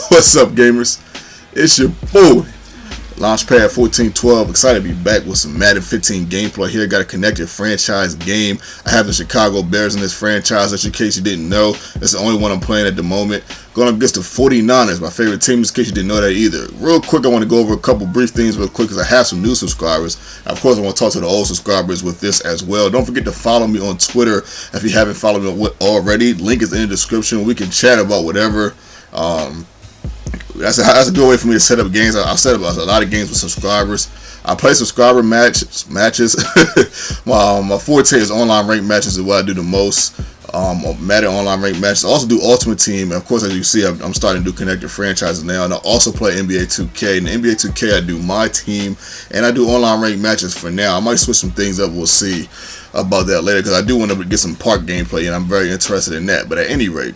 What's up, gamers? It's your boy, Launchpad 1412. Excited to be back with some Madden 15 gameplay here. Got a connected franchise game. I have the Chicago Bears in this franchise, just in case you didn't know. That's the only one I'm playing at the moment. Going up against the 49ers, my favorite team, just in case you didn't know that either. Real quick, I want to go over a couple brief things real quick because I have some new subscribers. Of course, I want to talk to the old subscribers with this as well. Don't forget to follow me on Twitter if you haven't followed me already. Link is in the description. We can chat about whatever. That's a good way for me to set up games. I'll set up a lot of games with subscribers. I play subscriber matches. My forte is online ranked matches is what I do the most. Madden online ranked matches. I also do Ultimate Team. And of course, as you see, I'm starting to do connected franchises now. And I also play NBA 2K. And in NBA 2K, I do my team. And I do online ranked matches for now. I might switch some things up. We'll see about that later. Because I do want to get some park gameplay. And I'm very interested in that. But at any rate,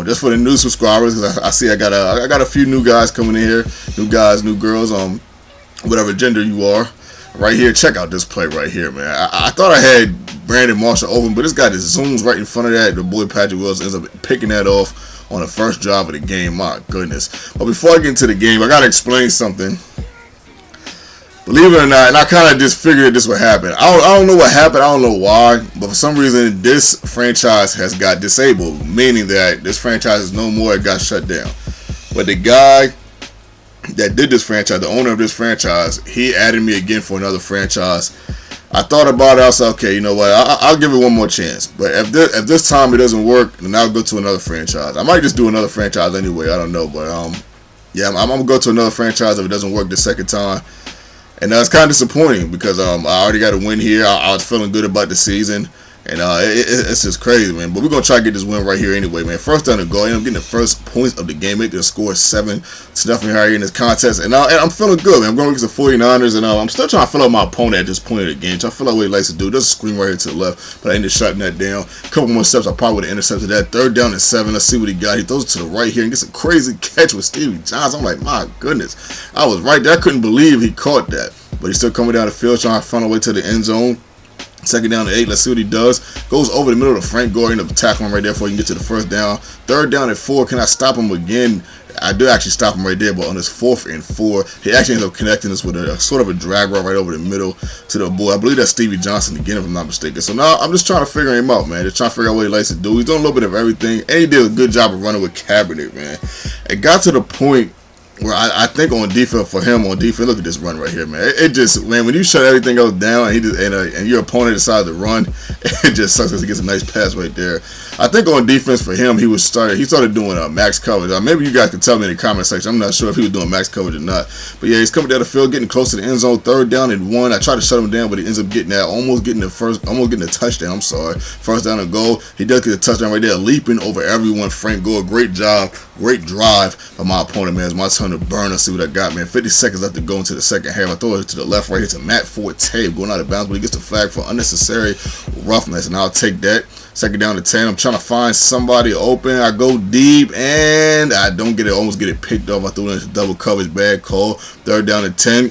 just for the new subscribers, because I see I got a few new guys coming in here, new guys, new girls, whatever gender you are, right here. Check out this play right here, man. I thought I had Brandon Marshall open, but this guy just zooms right in front of that. The boy Patrick Willis ends up picking that off on the first drive of the game. My goodness! But before I get into the game, I gotta explain something. Believe it or not, and I kind of just figured this would happen. I don't know what happened. I don't know why. But for some reason, this franchise has got disabled. Meaning that this franchise is no more. It got shut down. But the guy that did this franchise, the owner of this franchise, he added me again for another franchise. I thought about it. I was like, okay, you know what? I'll give it one more chance. But if this time it doesn't work, then I'll go to another franchise. I might just do another franchise anyway. I don't know. But yeah, I'm going to go to another franchise if it doesn't work the second time. And it's kind of disappointing because I already got a win here. I was feeling good about the season. And it's just crazy, man. But we're going to try to get this win right here anyway, man. First down to go. I'm getting the first points of the game. Make the score 7. It's definitely higher in this contest. And I'm feeling good, man. I'm going against the 49ers. And I'm still trying to fill out my opponent at this point of the game. Trying to fill out what he likes to do. There's a screen right here to the left. But I ended up shutting that down. A couple more steps, I probably would have intercepted that. Third down and 7. Let's see what he got. He throws it to the right here and gets a crazy catch with Stevie Johnson. I'm like, my goodness. I was right there. I couldn't believe he caught that. But he's still coming down the field, trying to find a way to the end zone. Second down and 8. Let's see what he does. Goes over the middle of Frank Gore. End up tackling him right there before he can get to the first down. Third down and 4. Can I stop him again? I do actually stop him right there, but on his 4th and 4, he actually ends up connecting us with a sort of a drag route right over the middle to the boy. I believe that's Stevie Johnson again, if I'm not mistaken. So now I'm just trying to figure him out, man. Just trying to figure out what he likes to do. He's doing a little bit of everything, and he did a good job of running with cabinet, man. It got to the point where I think on defense, for him on defense, look at this run right here, man. It just, man, when you shut everything else down and and your opponent decides to run, it just sucks because he gets a nice pass right there. I think on defense for him, he started doing max coverage. Maybe you guys can tell me in the comment section. I'm not sure if he was doing max coverage or not. But yeah, he's coming down the field, getting close to the end zone. Third down and 1. I tried to shut him down, but he ends up getting that, almost getting the touchdown. I'm sorry. First down and goal. He does get the touchdown right there, leaping over everyone. Frank Gore, great job, great drive by my opponent, man. It's my turn to burn. Let's see what I got, man. 50 seconds left to go into the second half. I throw it to the left right here to Matt Forte, going out of bounds, but he gets the flag for unnecessary roughness, and I'll take that. Second down to 10. I'm trying to find somebody open. I go deep, and I don't get it. Almost get it picked off. I threw it into double coverage. Bad call. Third down to 10.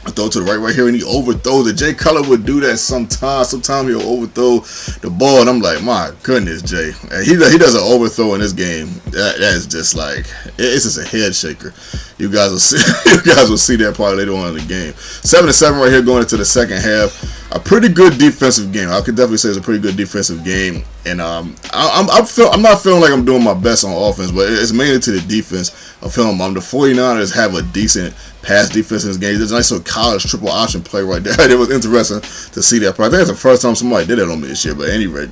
I throw it to the right here, and he overthrows it. Jay Cutler would do that sometimes. Sometimes he'll overthrow the ball, and I'm like, my goodness, Jay. He does an overthrow in this game. That is just like, it's just a head shaker. You guys will see. You guys will see that part later on in the game. 7-7 right here going into the second half. A pretty good defensive game. I could definitely say it's a pretty good defensive game. And I'm not feeling like I'm doing my best on offense, but it's mainly to the defense of him. The 49ers have a decent pass defense in this game. There's a nice little college triple option play right there. It was interesting to see that. I think it's the first time somebody did that on me this year. But at any rate,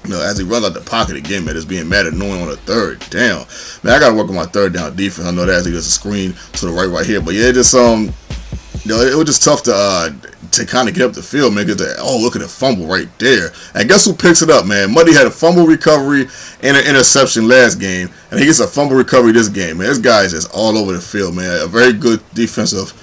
you know, as he runs out the pocket again, man, it's being mad annoying on a third down. Man, I gotta work on my third down defense. I know that as he does a screen to the right here. But yeah, just you know, it was just tough to kind of get up the field, man. Because look at the fumble right there. And guess who picks it up, man? Muddy had a fumble recovery and an interception last game, and he gets a fumble recovery this game, man. This guy is just all over the field, man. A very good defensive,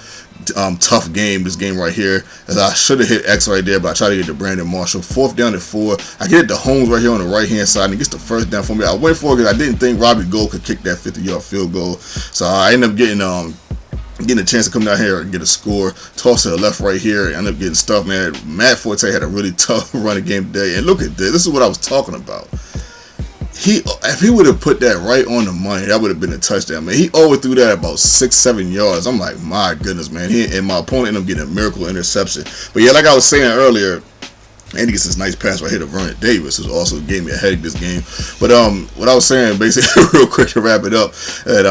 tough game. This game right here, as I should have hit X right there, but I tried to get to Brandon Marshall. 4th down and 4. I get it to Holmes right here on the right hand side, and he gets the first down for me. I went for it because I didn't think Robbie Gould could kick that 50-yard field goal, so I ended up getting a chance to come down here and get a score. Toss to the left right here. End up getting stuff, man. Matt Forte had a really tough running game today. And look at this. This is what I was talking about. if he would have put that right on the money, that would have been a touchdown, man. He overthrew that about 6-7 yards. I'm like, my goodness, man. And my opponent ended up getting a miracle interception. But yeah, like I was saying earlier, and he gets this nice pass right here to Vernon Davis, who also gave me a headache this game. But what I was saying, basically, real quick to wrap it up, that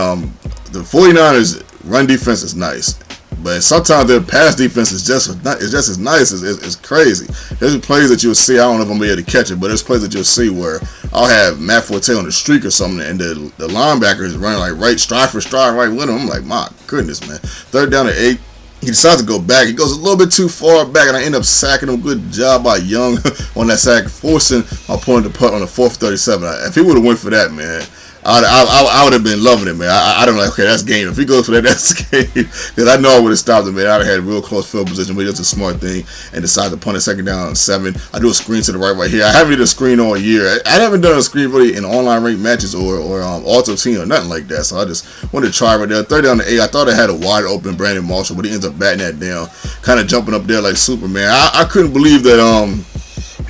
the 49ers run defense is nice, but sometimes their pass defense is just as nice. It's crazy. There's plays that you'll see. I don't know if I'm able to catch it, but there's plays that you'll see where I'll have Matt Forte on the streak or something, and the linebacker is running like right stride for stride right with him. I'm like, my goodness, man. 3rd down and 8. He decides to go back. He goes a little bit too far back, and I end up sacking him. Good job by Young on that sack, forcing my opponent to punt on the 4th 37. If he would have went for that, man, I would have been loving it, man. I don't like, okay, that's game. If he goes for that, that's game. Because I know I would have stopped him, man. I'd have had a real close field position, but it's a smart thing. And decided to punt a 2nd down and 7. I do a screen to the right here. I haven't did a screen all year. I haven't done a screen really in online ranked matches or auto team or nothing like that. So I just wanted to try right there. 3rd down to 8. I thought I had a wide open Brandon Marshall, but he ends up batting that down, kind of jumping up there like Superman. I couldn't believe that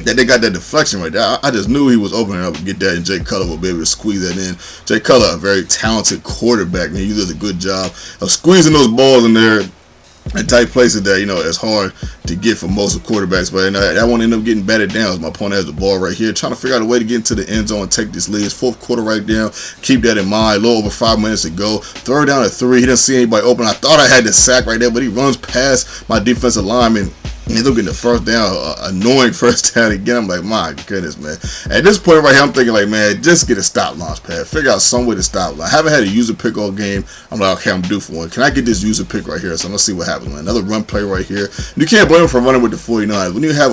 that they got that deflection right there. I just knew he was opening up to get that, and Jay Cutler will be able to squeeze that in. Jay Cutler, a very talented quarterback, man. He does a good job of squeezing those balls in there in tight places that, it's hard to get for most of quarterbacks. But that one ended up getting batted down as my opponent has the ball right here, trying to figure out a way to get into the end zone and take this lead. 4th quarter right down. Keep that in mind. A little over 5 minutes to go. 3rd down to 3. He didn't see anybody open. I thought I had the sack right there, but he runs past my defensive lineman. And they're getting the 1st down, annoying 1st down again. I'm like, my goodness, man. At this point right here, I'm thinking like, man, just get a stop launch pad. Figure out some way to stop. I haven't had a user pick all game. I'm like, okay, I'm due for one. Can I get this user pick right here? So let's see what happens, man. Another run play right here. You can't blame him for running with the 49ers. When you have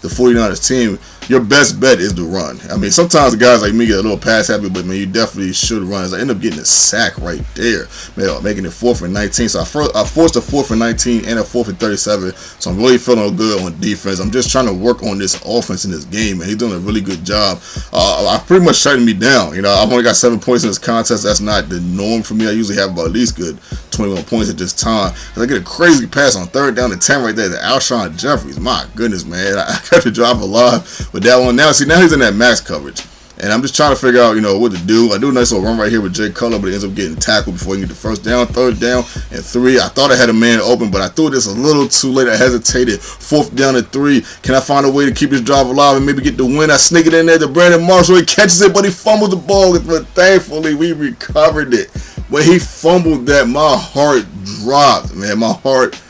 the 49ers team, your best bet is to run. I mean, sometimes guys like me get a little pass happy, but man, you definitely should run. As I end up getting a sack right there, man, making it 4th and 19. So I forced a 4th and 19 and a 4th and 37. So I'm really feeling good on defense. I'm just trying to work on this offense in this game, man. He's doing a really good job. I pretty much shutting me down. I've only got 7 points in this contest. That's not the norm for me. I usually have about at least good 21 points at this time. I get a crazy pass on 3rd down and 10 right there to Alshon Jeffries. My goodness, man. I got to drive alive with that one. Now he's in that max coverage. And I'm just trying to figure out, what to do. I do a nice little run right here with Jay Cutler, but he ends up getting tackled before he can get the 1st down. 3rd down and 3. I thought I had a man open, but I threw this a little too late. I hesitated. 4th down and 3. Can I find a way to keep this drive alive and maybe get the win? I sneak it in there to Brandon Marshall. He catches it, but he fumbles the ball. But thankfully, we recovered it. But he fumbled that. My heart dropped, man. My heart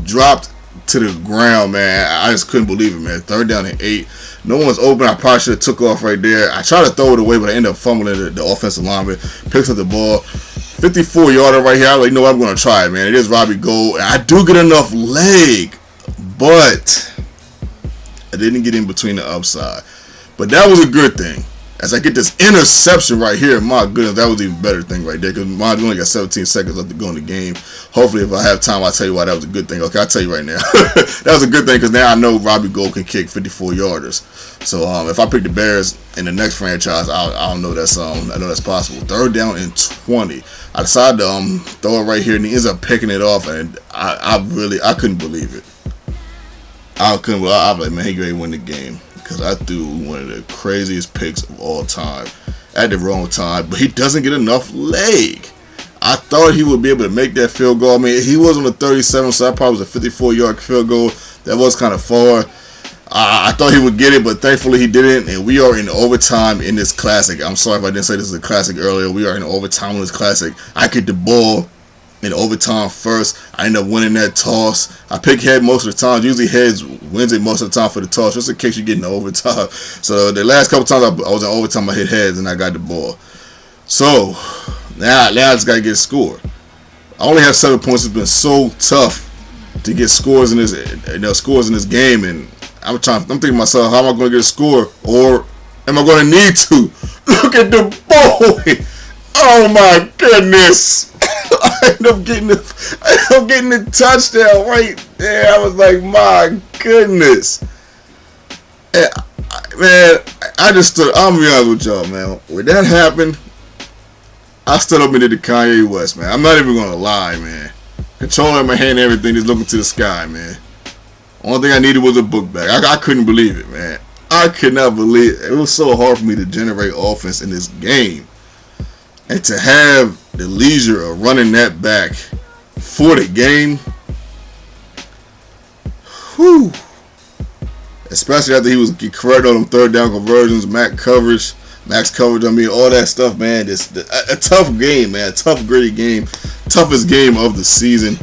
dropped to the ground, man. I just couldn't believe it, man. 3rd down and 8. No one's open. I probably should have took off right there. I tried to throw it away, but I ended up fumbling the offensive lineman. Picks up the ball. 54-yarder right here. I was like, I'm going to try it, man. It is Robbie Gould. I do get enough leg, but I didn't get in between the upside. But that was a good thing. As I get this interception right here, my goodness, that was even better thing right there. Because mine only got 17 seconds left to go in the game. Hopefully, if I have time, I'll tell you why that was a good thing. Okay, I'll tell you right now. That was a good thing because now I know Robbie Gould can kick 54-yarders. So if I pick the Bears in the next franchise, I know that's possible. 3rd down and 20. I decided to throw it right here, and he ends up picking it off, and I couldn't believe it. I was like, man, he ready to win the game. Because I threw one of the craziest picks of all time at the wrong time, but he doesn't get enough leg. I thought he would be able to make that field goal. I mean, he was on the 37, so that probably was a 54-yard field goal. That was kind of far. I thought he would get it, but thankfully he didn't, and we are in overtime in this classic. I'm sorry if I didn't say this is a classic earlier. We are in overtime in this classic. I get the ball in overtime first. I end up winning that toss. I pick head most of the time. Usually heads wins it most of the time for the toss, just in case you get in overtime. So the last couple times I was in overtime, I hit heads and I got the ball. So now I just got to get a score. I only have 7 points. It's been so tough to get scores in this game, and I'm thinking to myself, how am I going to get a score, or am I going to need to? Look at the boy. Oh my goodness. I ended up getting the touchdown right there. I was like, my goodness. And, man, I'm going to be honest with y'all, man. When that happened, I stood up and did the Kanye West, man. I'm not even going to lie, man. Controller in my hand and everything, just looking to the sky, man. Only thing I needed was a book bag. I couldn't believe it, man. I could not believe it. It was so hard for me to generate offense in this game. And to have the leisure of running that back for the game, whew. Especially after he was correct on them third down conversions, max coverage, I mean, all that stuff, man. A tough game, man. A tough, gritty game. Toughest game of the season.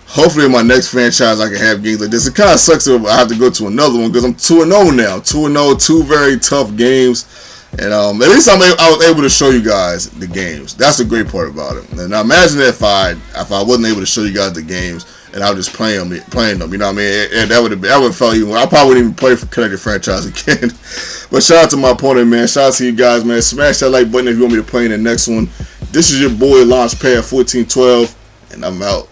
Hopefully in my next franchise I can have games like this. It kind of sucks if I have to go to another one because I'm 2-0 now. 2-0, two very tough games. And at least I was able to show you guys the games. That's the great part about it. And now imagine if I wasn't able to show you guys the games and I was just playing them, you know what I mean? And that would have felt even. I probably wouldn't even play for Connected Franchise again. But shout out to my opponent, man. Shout out to you guys, man. Smash that like button if you want me to play in the next one. This is your boy Launchpad 1412, and I'm out.